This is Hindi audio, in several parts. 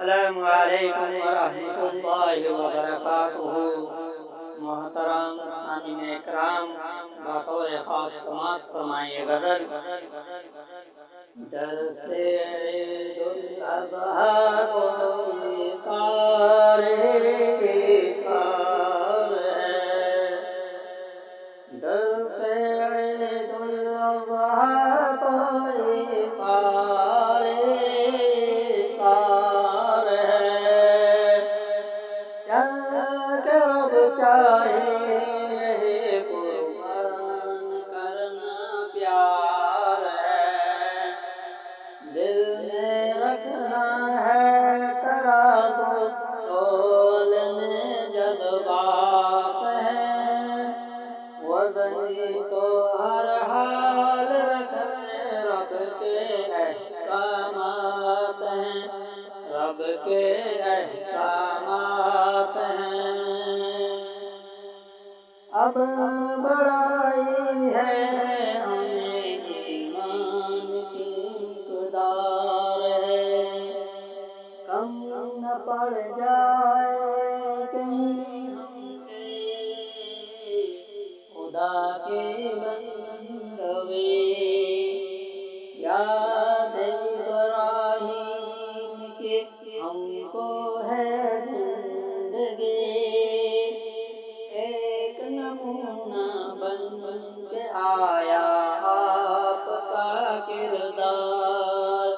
अस्सलामु अलैकुम व रहमतुल्लाहि व बरकातुहू। मोहतरम सामीन इकराम, बतौर खास समाअत फरमाइए गदर। दरसे ईदुल अज़हा कोई सारे सार है। दरसे ईदुल अज़हा कोई सारे सार है। क्या रब चाहे कुर्बान करना प्यार है। दिल में रखना है तराजू, तोलने जज्बात हैं। वज़नी तो हर हाल रखने रब के अहकामात हैं, रब के अहकामात हैं। अब बड़ाई है हमें ईमान की मिक़दार है। कम न पड़ जाए कहीं हमसे खुदा के बंदवे। याद इब्राहीम की हमको है जिंदगी। एक नमूना बन के आया आपका किरदार।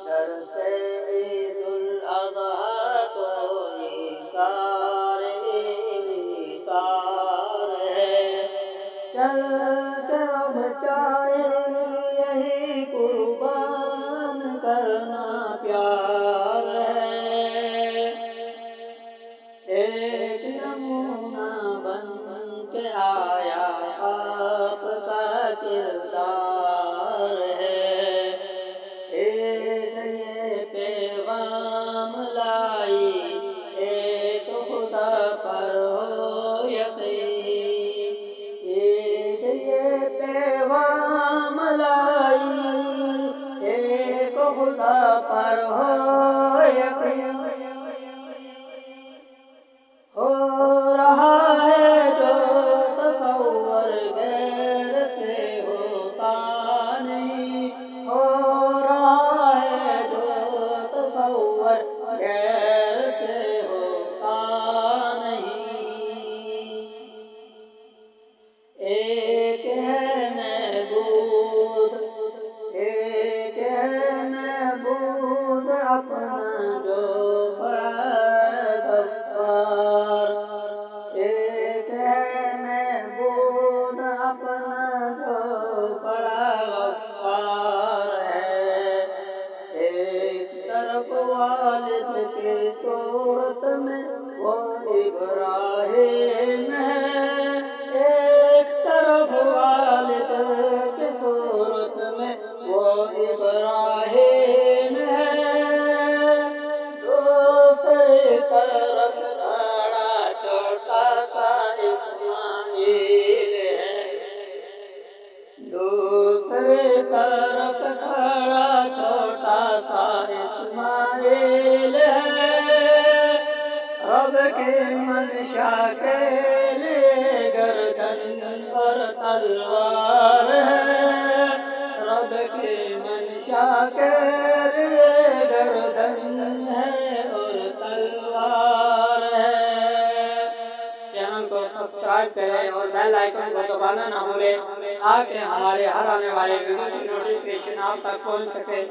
दरसे ईदुल अज़हा कोई सारे सार है। चल के रब चाहे यही कुर्बान करना प्यार है। एक नमूना बन के आया आपका किरदार है। एक ये पैगाम लाई, एक खुदा पर हो यकीन। एक ये पैगाम लाई, एक खुदा पर हो यकीन। हो रहा है जो तसव्वुर गैर से होता नहीं। हो रहा है जो तसव्वुर गैर से होता नहीं। एक है महबूद, एक है महबूद अपना जो बड़ा गफ्फार। एक है महबूद अपना जो बड़ा गफ्फार है। एक तरफ वालिद की सूरत में वो इब्राहीम है। एक तरफ वालिद की सूरत में वो इब्राहीम है। दूसरी तरफ खड़ा छोटा सा इस्माईल है। दूसरी तरफ खड़ा छोटा सा इस्माईल है। रब की मंशा के लिए गर्दन पर तलवार है। रब की मंशा के लिए गर्दन है और तलवार है। चैनल को सब्सक्राइब करें और बेल आइकन को दबाना ना भूलें, ताकि हमारे हर आने वाले वीडियो की नोटिफिकेशन आप तक पहुंच सके।